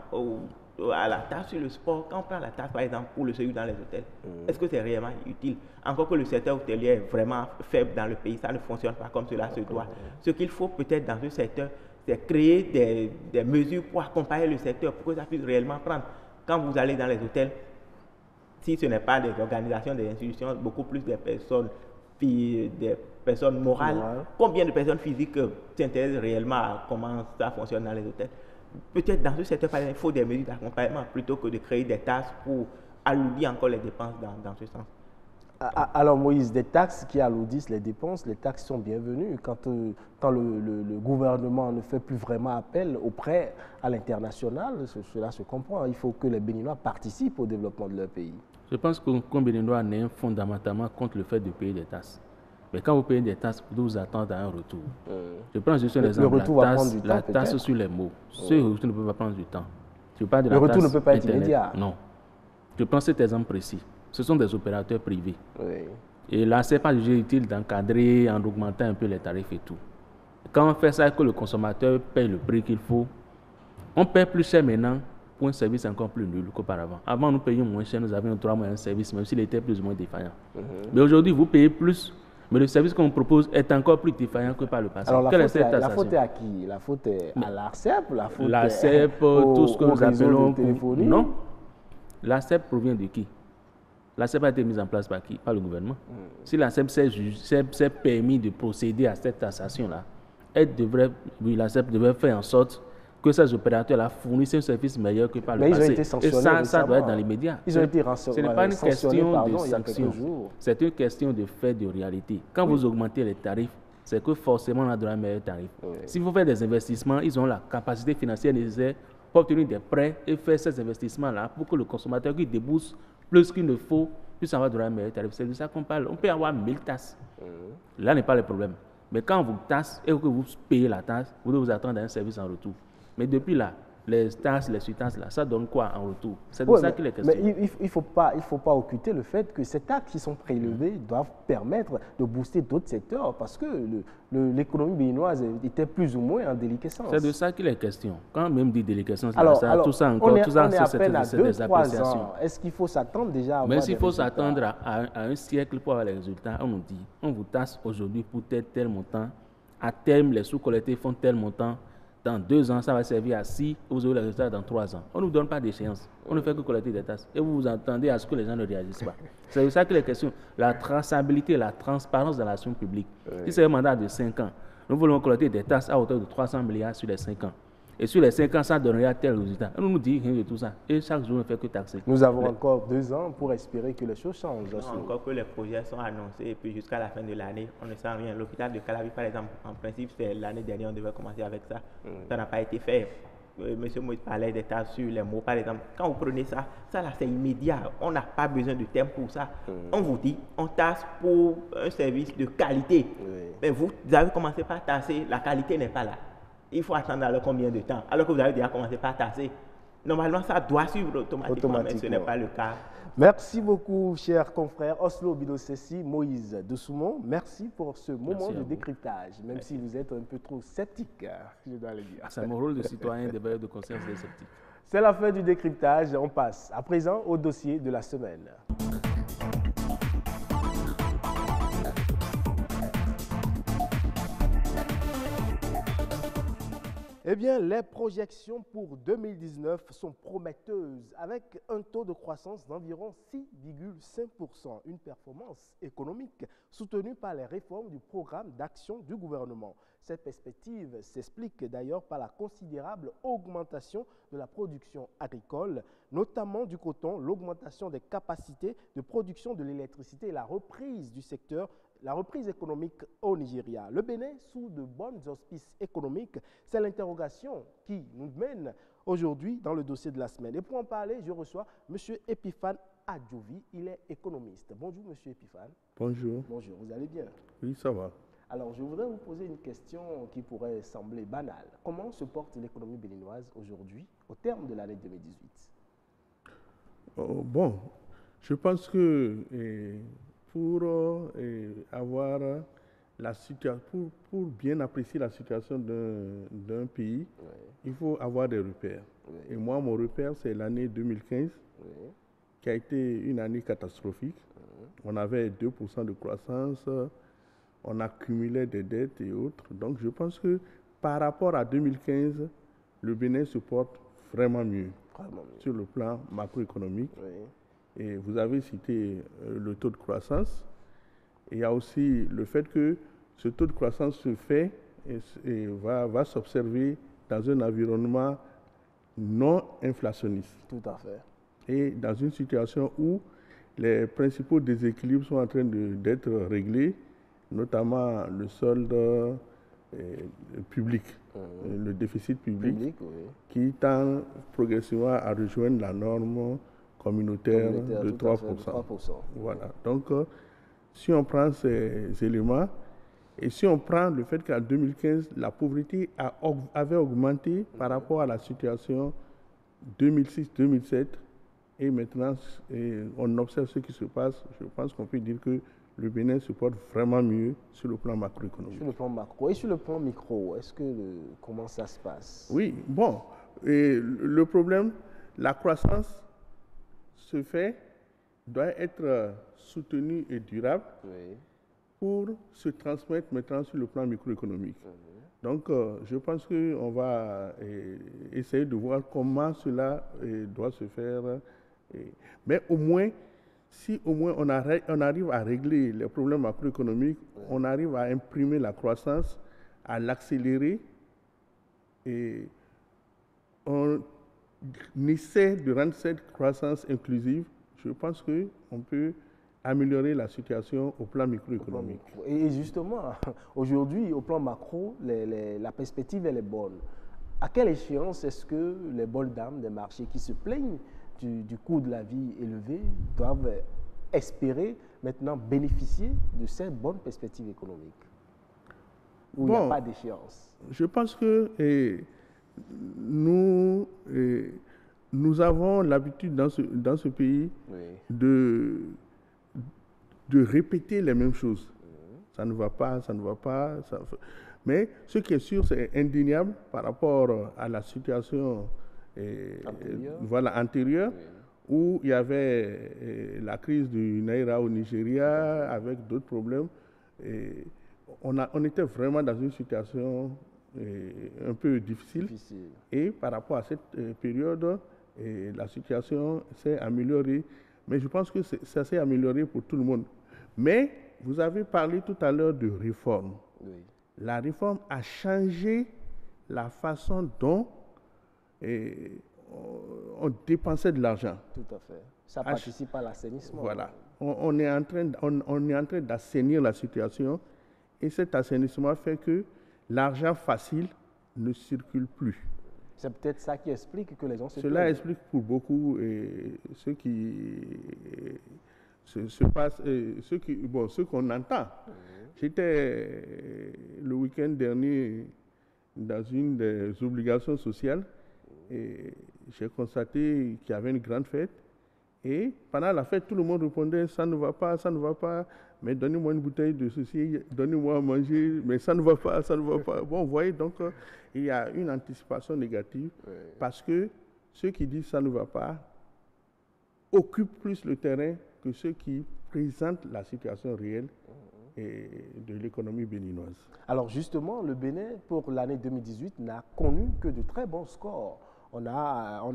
à la taxe sur le sport, quand on prend la taxe, par exemple, pour le séjour dans les hôtels, est-ce que c'est réellement utile? Encore que le secteur hôtelier est vraiment faible dans le pays, ça ne fonctionne pas comme cela se doit. Ce qu'il faut peut-être dans ce secteur, c'est créer des mesures pour accompagner le secteur, pour que ça puisse réellement prendre. Quand vous allez dans les hôtels, si ce n'est pas des organisations, des institutions, beaucoup plus des personnes morales, combien de personnes physiques s'intéressent réellement à comment ça fonctionne dans les hôtels? Peut-être dans ce secteur, il faut des mesures d'accompagnement plutôt que de créer des taxes pour alourdir encore les dépenses dans ce sens.
Alors Moïse, des taxes qui alourdissent les dépenses, les taxes sont bienvenues quand le gouvernement ne fait plus vraiment appel aux prêts à l'international, cela se comprend. Il faut que les Béninois participent au développement de leur pays.
Je pense qu'un Béninois n'est fondamentalement contre le fait de payer des taxes. Mais quand vous payez des taxes, vous devez vous attendre à un retour. Je prends juste un exemple, la taxe sur les mots. Ce retour ne peut pas prendre du temps.
Le retour ne peut pas être immédiat.
Non. Je prends cet exemple précis. Ce sont des opérateurs privés.
Oui.
Et là, ce n'est pas jugé utile d'encadrer en augmentant un peu les tarifs et tout. Quand on fait ça, que le consommateur paye le prix qu'il faut, on paie plus cher maintenant pour un service encore plus nul qu'auparavant. Avant, nous payions moins cher, nous avions 3 mois un service, même s'il était plus ou moins défaillant. Mais aujourd'hui, vous payez plus, mais le service qu'on propose est encore plus défaillant que par le passé.
Alors, la faute est à qui? La faute est à l'ARCEP?
L'ARCEP, tout ce que nous appelons... Non. L'ARCEP provient de qui? L'ARCEP a été mise en place par qui? Par le gouvernement. Si l'ARCEP s'est permis de procéder à cette taxation-là, l'ARCEP devrait faire en sorte que ces opérateurs-là fournissent un service meilleur que par le passé.
Ils ont été sanctionnés.
Et ça doit être dans l'immédiat.
Ils ont été
Ce n'est pas une question de sanction, c'est une question de fait de réalité. Quand vous augmentez les tarifs, c'est que forcément on a droit à un meilleur tarif. S'il faut faire des investissements, ils ont la capacité financière nécessaire pour obtenir des prêts et faire ces investissements-là pour que le consommateur qui débourse plus qu'il ne faut puisse avoir droit à un meilleur tarif. C'est de ça qu'on parle. On peut avoir 1000 tasses. Là n'est pas le problème. Mais quand vous tasse et que vous payez la tasse, vous devez vous attendre à un service en retour. Mais depuis là, les tasses, les surtasses, là, ça donne quoi en retour? C'est de ça qu'il est question.
Mais il ne faut pas occulter le fait que ces taxes qui sont prélevées doivent permettre de booster d'autres secteurs parce que l'économie béninoise était plus ou moins en déliquescence.
C'est de ça qu'il est question. Quand on même dit déliquescence,
tout ça
encore,
tout ça, c'est des appréciations. Est-ce qu'il faut s'attendre déjà à avoir
Mais s'il faut s'attendre à un siècle pour avoir les résultats, on nous dit, on vous tasse aujourd'hui pour tel montant, à terme, les sous-collectés font tel montant, dans 2 ans, ça va servir à 6, vous aurez les résultats dans 3 ans. On ne nous donne pas d'échéance. On ne fait que collecter des tasses. Et vous vous attendez à ce que les gens ne réagissent pas. C'est de ça que les questions, la traçabilité, la transparence de l'action publique. Si c'est un mandat de 5 ans, nous voulons collecter des tasses à hauteur de 300 milliards sur les 5 ans. Et sur les 5 ans, ça donnerait tel résultat. On nous dit rien de tout ça. Et chaque jour, on ne fait que taxer.
Nous avons encore 2 ans pour espérer que les choses changent.
Non, encore que les projets sont annoncés et puis jusqu'à la fin de l'année, on ne sent rien. L'hôpital de Calavi, par exemple, en principe, c'est l'année dernière, on devait commencer avec ça. Ça n'a pas été fait. Monsieur Moïse parlait des tasses sur les mots, par exemple. Quand vous prenez ça là, c'est immédiat. On n'a pas besoin de thème pour ça. On vous dit, on tasse pour un service de qualité. Mais vous avez commencé par tasser, la qualité n'est pas là. Il faut attendre alors combien de temps? Alors que vous avez déjà commencé par tasser. Normalement, ça doit suivre automatiquement, mais ce n'est pas le cas.
Merci beaucoup, chers confrères. Oslo Bidosessi, Moïse de Soumont, merci pour ce moment de décryptage, même si vous êtes un peu trop sceptique, je dois le dire.
C'est mon rôle de citoyen, de bailleur de conscience des sceptiques.
C'est la fin du décryptage. On passe à présent au dossier de la semaine. Eh bien, les projections pour 2019 sont prometteuses avec un taux de croissance d'environ 6,5%, une performance économique soutenue par les réformes du programme d'action du gouvernement. Cette perspective s'explique d'ailleurs par la considérable augmentation de la production agricole, notamment du coton, l'augmentation des capacités de production de l'électricité et la reprise du secteur. La reprise économique au Nigeria. Le Bénin sous de bons auspices économiques, c'est l'interrogation qui nous mène aujourd'hui dans le dossier de la semaine. Et pour en parler, je reçois M. Epiphane Adjovi, il est économiste. Bonjour M. Epiphane.
Bonjour.
Bonjour, vous allez bien?
Oui, ça va.
Alors, je voudrais vous poser une question qui pourrait sembler banale. Comment se porte l'économie béninoise aujourd'hui, au terme de l'année 2018?
Bon, je pense que pour avoir la situation, pour bien apprécier la situation d'un pays, il faut avoir des repères. Et moi, mon repère, c'est l'année 2015, qui a été une année catastrophique. On avait 2% de croissance, on accumulait des dettes et autres. Donc, je pense que par rapport à 2015, le Bénin se porte vraiment mieux, sur le plan macroéconomique. Et vous avez cité le taux de croissance. Et il y a aussi le fait que ce taux de croissance se fait et va s'observer dans un environnement non inflationniste.
Tout à fait.
Et dans une situation où les principaux déséquilibres sont en train d'être réglés, notamment le solde public, le déficit public, qui tend progressivement à rejoindre la norme communautaire de 3%. Voilà. Donc, si on prend ces éléments et si on prend le fait qu'en 2015, la pauvreté avait augmenté par rapport à la situation 2006-2007 et maintenant on observe ce qui se passe, je pense qu'on peut dire que le Bénin se porte vraiment mieux sur le plan macroéconomique.
Sur le plan macro et sur le plan micro, comment ça se passe?
Oui, bon, et le problème, la croissance doit être soutenu et durable pour se transmettre maintenant sur le plan microéconomique. Donc, je pense qu'on va essayer de voir comment cela doit se faire. Mais au moins, si au moins on arrive à régler les problèmes macroéconomiques, on arrive à imprimer la croissance, à l'accélérer et on essaie de rendre cette croissance inclusive, je pense qu'on peut améliorer la situation au plan microéconomique.
Et justement, aujourd'hui, au plan macro, la perspective elle est bonne. À quelle échéance est-ce que les bonnes dames des marchés qui se plaignent du coût de la vie élevé doivent espérer maintenant bénéficier de cette bonne perspective économique? Où il n'y a pas d'échéance.
Je pense que nous avons l'habitude dans ce pays de répéter les mêmes choses. Ça ne va pas, ça ne va pas. Mais ce qui est sûr, c'est indéniable par rapport à la situation antérieure où il y avait la crise du Naira au Nigeria avec d'autres problèmes. On était vraiment dans une situation un peu difficile. Et par rapport à cette période, la situation s'est améliorée. Mais je pense que ça s'est amélioré pour tout le monde. Mais vous avez parlé tout à l'heure de réforme. La réforme a changé la façon dont on dépensait de l'argent.
Tout à fait. Ça participe à l'assainissement.
Voilà. On est en train d'assainir la situation et cet assainissement fait que l'argent facile ne circule plus.
C'est peut-être ça qui explique que les gens se plaignent.
Cela explique pour beaucoup ce se passe, ce qu'on entend. J'étais le week-end dernier dans une des obligations sociales et j'ai constaté qu'il y avait une grande fête. Et pendant la fête, tout le monde répondait, ça ne va pas, ça ne va pas, mais donnez-moi une bouteille de ceci, donnez-moi à manger, mais ça ne va pas, ça ne va pas. Bon, vous voyez, donc il y a une anticipation négative parce que ceux qui disent ça ne va pas occupent plus le terrain que ceux qui présentent la situation réelle de l'économie béninoise.
Alors justement, le Bénin, pour l'année 2018, n'a connu que de très bons scores. On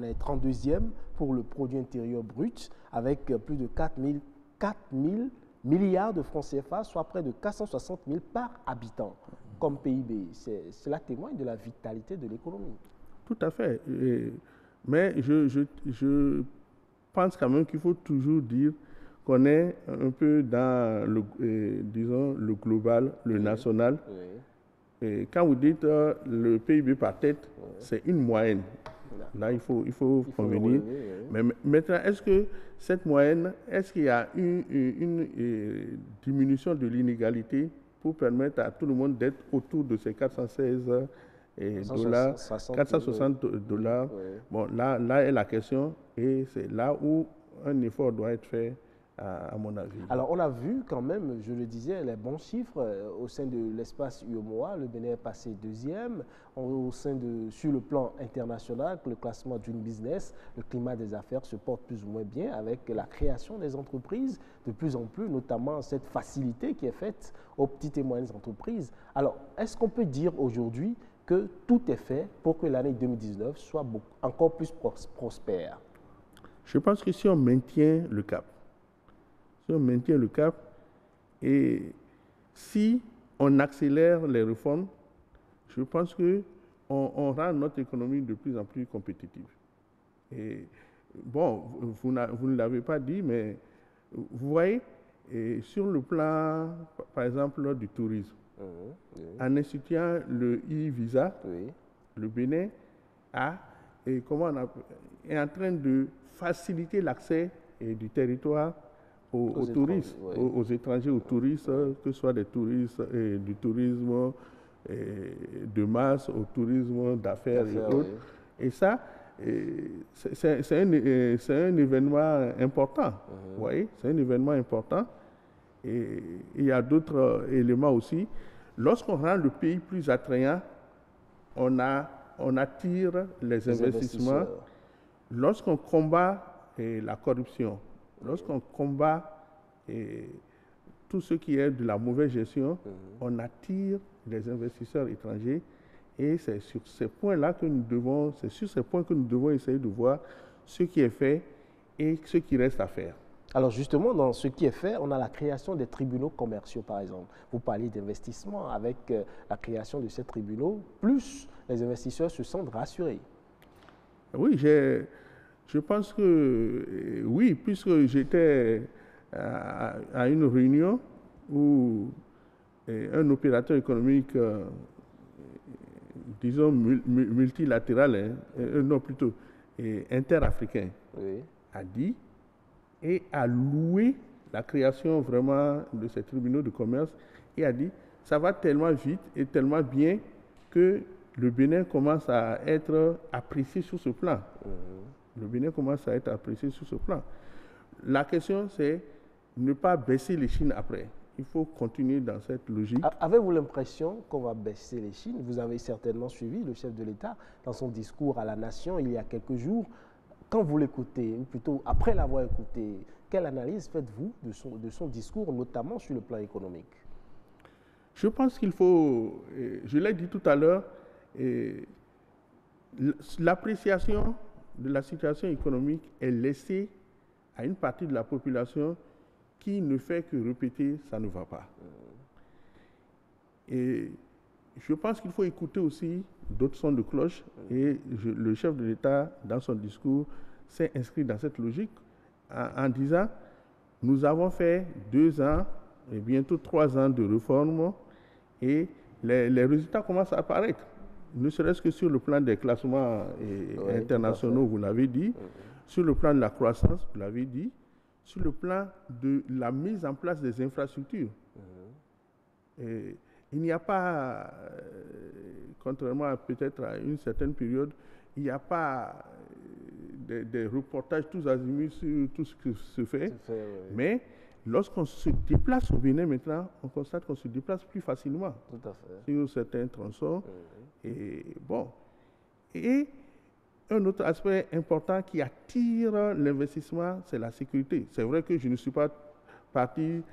est 32e pour le produit intérieur brut, avec plus de 4 000 milliards de francs CFA, soit près de 460 000 par habitant comme PIB. Cela témoigne de la vitalité de l'économie.
Tout à fait. Mais je pense quand même qu'il faut toujours dire qu'on est un peu dans disons, le global, le national. Et quand vous dites le PIB par tête, c'est une moyenne. Là, il faut convenir. Mais maintenant, est-ce que cette moyenne, est-ce qu'il y a une diminution de l'inégalité pour permettre à tout le monde d'être autour de ces 416 dollars, 460 dollars? Bon, là est la question et c'est là où un effort doit être fait, à mon avis.
Alors, on a vu quand même, je le disais, les bons chiffres au sein de l'espace UEMOA. Le Bénin est passé deuxième. Sur le plan international, le classement d'une business, le climat des affaires se porte plus ou moins bien avec la création des entreprises de plus en plus, notamment cette facilité qui est faite aux petites et moyennes entreprises. Alors, est-ce qu'on peut dire aujourd'hui que tout est fait pour que l'année 2019 soit encore plus prospère?
Je pense que si on maintient le cap, et si on accélère les réformes, je pense qu'on rend notre économie de plus en plus compétitive. Et bon, vous ne l'avez pas dit, mais vous voyez, sur le plan, par exemple, du tourisme, en instituant le e-visa, le Bénin est en train de faciliter l'accès du territoire aux touristes, aux étrangers, aux touristes, que ce soit des touristes du tourisme de masse, au tourisme d'affaires et autres. Et ça, c'est un événement important. Vous voyez, c'est un événement important. Et il y a d'autres éléments aussi. Lorsqu'on rend le pays plus attrayant, on attire les investissements. Lorsqu'on combat la corruption, lorsqu'on combat tout ce qui est de la mauvaise gestion, on attire les investisseurs étrangers. Et c'est sur ces points-là que nous devons, essayer de voir ce qui est fait et ce qui reste à faire.
Alors justement, dans ce qui est fait, on a la création des tribunaux commerciaux, par exemple. Vous parlez d'investissement. Avec la création de ces tribunaux, plus les investisseurs se sentent rassurés.
Oui, je pense que oui, puisque j'étais à une réunion où un opérateur économique, disons multilatéral, non plutôt interafricain, a dit et a loué la création vraiment de ces tribunaux de commerce et a dit ça va tellement vite et tellement bien que le Bénin commence à être apprécié sur ce plan. Le Bénin commence à être apprécié sur ce plan. La question, c'est ne pas baisser les chines après. Il faut continuer dans cette logique.
Avez-vous l'impression qu'on va baisser les chines? Vous avez certainement suivi le chef de l'État dans son discours à la nation il y a quelques jours. Quand vous l'écoutez, ou plutôt après l'avoir écouté, quelle analyse faites-vous de son discours, notamment sur le plan économique?
Je pense qu'il faut, je l'ai dit tout à l'heure, l'appréciation de la situation économique est laissée à une partie de la population qui ne fait que répéter « ça ne va pas ». Et je pense qu'il faut écouter aussi d'autres sons de cloche et le chef de l'État, dans son discours, s'est inscrit dans cette logique en disant « nous avons fait 2 ans et bientôt 3 ans de réformes et les résultats commencent à apparaître, ne serait-ce que sur le plan des classements internationaux, vous l'avez dit, sur le plan de la croissance, vous l'avez dit, sur le plan de la mise en place des infrastructures. Et il n'y a pas, contrairement peut-être à une certaine période, il n'y a pas des reportages tous azimuts sur tout ce qui se fait. Mais lorsqu'on se déplace au Bénin maintenant, on constate qu'on se déplace plus facilement sur certains tronçons. Et bon. Et un autre aspect important qui attire l'investissement, c'est la sécurité. C'est vrai que je ne suis pas parti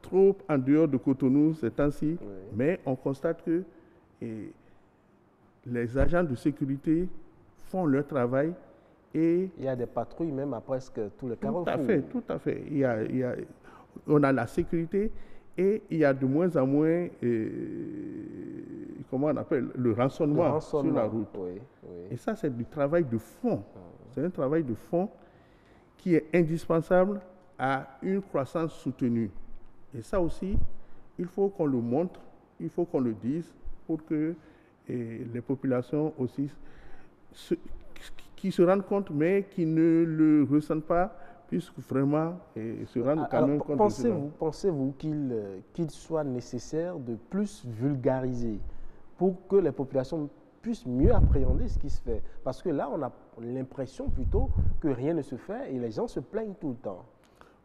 trop en dehors de Cotonou ces temps-ci, mais on constate que les agents de sécurité font leur travail et...
Il y a des patrouilles même à presque tous les carrefours.
Tout à fait. On a la sécurité et il y a de moins en moins, comment on appelle, le rançonnement sur la route. Et ça, c'est du travail de fond. C'est un travail de fond qui est indispensable à une croissance soutenue. Et ça aussi, il faut qu'on le montre, il faut qu'on le dise pour que les populations aussi qui se rendent compte, mais qui ne le ressentent pas, puisque vraiment se rendent quand même compte.
Pensez-vous qu'il soit nécessaire de plus vulgariser pour que les populations puissent mieux appréhender ce qui se fait? Parce que là, on a l'impression plutôt que rien ne se fait et les gens se plaignent tout le temps.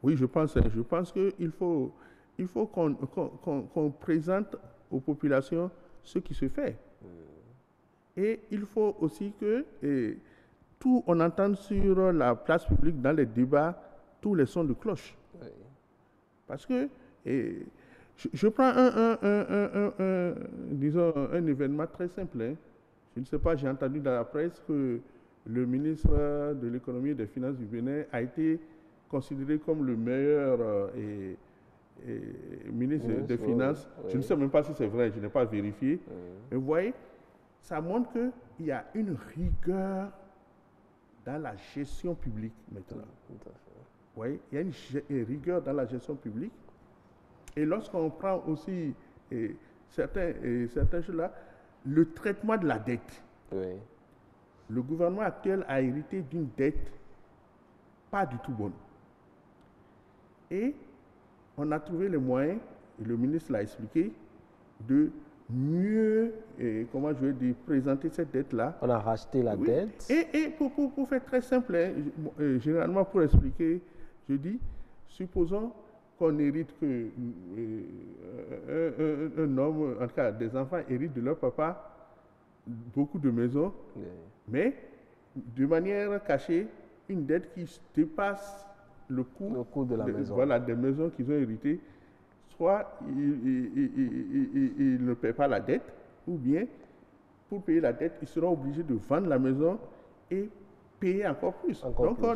Oui, je pense qu'il faut qu'on présente aux populations ce qui se fait. Et il faut aussi que tout on entende sur la place publique, dans les débats, tous les sons de cloche. Parce que je prends disons un événement très simple. Hein. Je ne sais pas, j'ai entendu dans la presse que le ministre de l'économie et des finances du Bénin a été considéré comme le meilleur ministre des Finances. Je ne sais même pas si c'est vrai, je n'ai pas vérifié. Mais vous voyez, ça montre qu'il y a une rigueur dans la gestion publique maintenant. Vous voyez, il y a une rigueur dans la gestion publique. Et lorsqu'on prend aussi certains choses-là, le traitement de la dette. Le gouvernement actuel a hérité d'une dette pas du tout bonne. Et on a trouvé les moyens, et le ministre l'a expliqué, de mieux, présenter cette dette-là.
On a racheté la dette.
Et pour faire très simple, généralement pour expliquer, je dis, supposons qu'on hérite que un homme, en tout cas des enfants, héritent de leur papa beaucoup de maisons, mais de manière cachée, une dette qui dépasse le coût de la maison. Voilà, des maisons qu'ils ont héritées. Soit ils ne paient pas la dette, ou bien, pour payer la dette, ils seront obligés de vendre la maison et payer encore plus.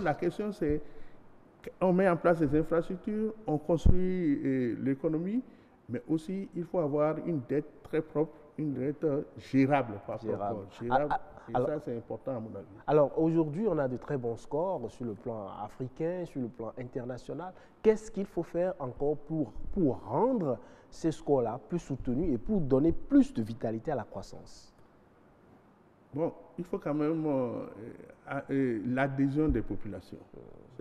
La question c'est, on met en place des infrastructures, on construit l'économie, mais aussi il faut avoir une dette très propre, une dette gérable. Et alors, ça, c'est important à mon avis.
Alors, aujourd'hui, on a de très bons scores sur le plan africain, sur le plan international. Qu'est-ce qu'il faut faire encore pour rendre ces scores-là plus soutenus et pour donner plus de vitalité à la croissance?
Bon, il faut quand même l'adhésion des populations.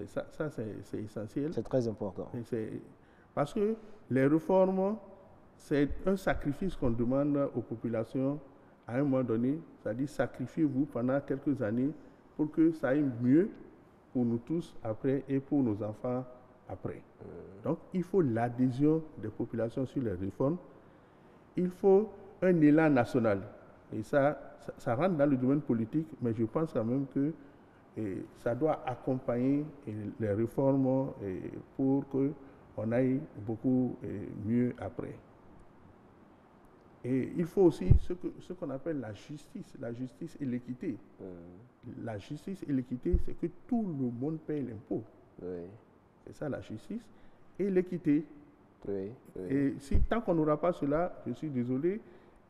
Ça, c'est essentiel.
C'est très important.
Parce que les réformes, c'est un sacrifice qu'on demande aux populations à un moment donné, c'est-à-dire sacrifiez-vous pendant quelques années pour que ça aille mieux pour nous tous après et pour nos enfants après. Donc, il faut l'adhésion des populations sur les réformes. Il faut un élan national. Et ça rentre dans le domaine politique, mais je pense quand même que ça doit accompagner les réformes pour qu'on aille beaucoup mieux après. Et il faut aussi ce qu'on appelle la justice et l'équité. La justice et l'équité, c'est que tout le monde paye l'impôt. C'est ça la justice. Et l'équité. Et tant qu'on n'aura pas cela, je suis désolé,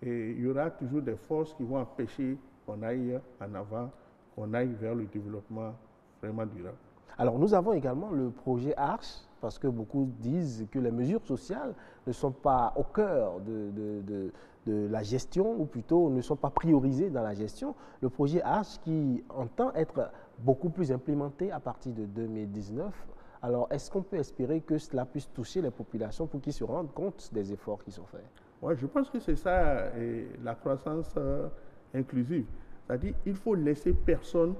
il y aura toujours des forces qui vont empêcher qu'on aille en avant, qu'on aille vers le développement vraiment durable.
Alors nous avons également le projet ARCH, parce que beaucoup disent que les mesures sociales ne sont pas au cœur de la gestion, ou plutôt ne sont pas priorisées dans la gestion. Le projet ARCH qui entend être beaucoup plus implémenté à partir de 2019. Alors est-ce qu'on peut espérer que cela puisse toucher les populations pour qu'ils se rendent compte des efforts qui sont faits?
Oui, je pense que c'est ça la croissance inclusive. C'est-à-dire qu'il faut laisser personne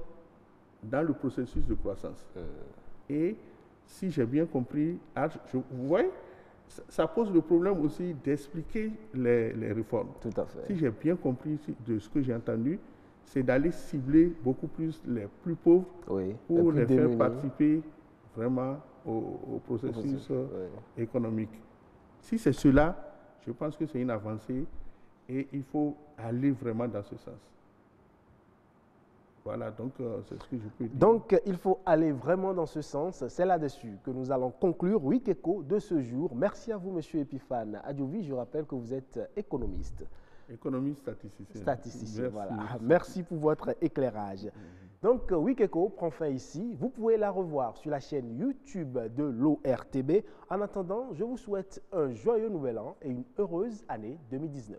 dans le processus de croissance. Et si j'ai bien compris, vous voyez, ça pose le problème aussi d'expliquer les réformes.
Tout à fait.
Si j'ai bien compris de ce que j'ai entendu, c'est d'aller cibler beaucoup plus les plus pauvres pour les faire participer vraiment au processus économique. Si c'est cela, je pense que c'est une avancée et il faut aller vraiment dans ce sens. Voilà, donc c'est ce que je peux dire.
Donc, il faut aller vraiment dans ce sens. C'est là-dessus que nous allons conclure Week Echo de ce jour. Merci à vous, M. Epiphane Adjovi. Je rappelle que vous êtes économiste.
Économiste statisticien.
Statisticien,
Merci.
voilà. Merci pour votre éclairage. Donc, Week Echo prend fin ici. Vous pouvez la revoir sur la chaîne YouTube de l'ORTB. En attendant, je vous souhaite un joyeux nouvel an et une heureuse année 2019.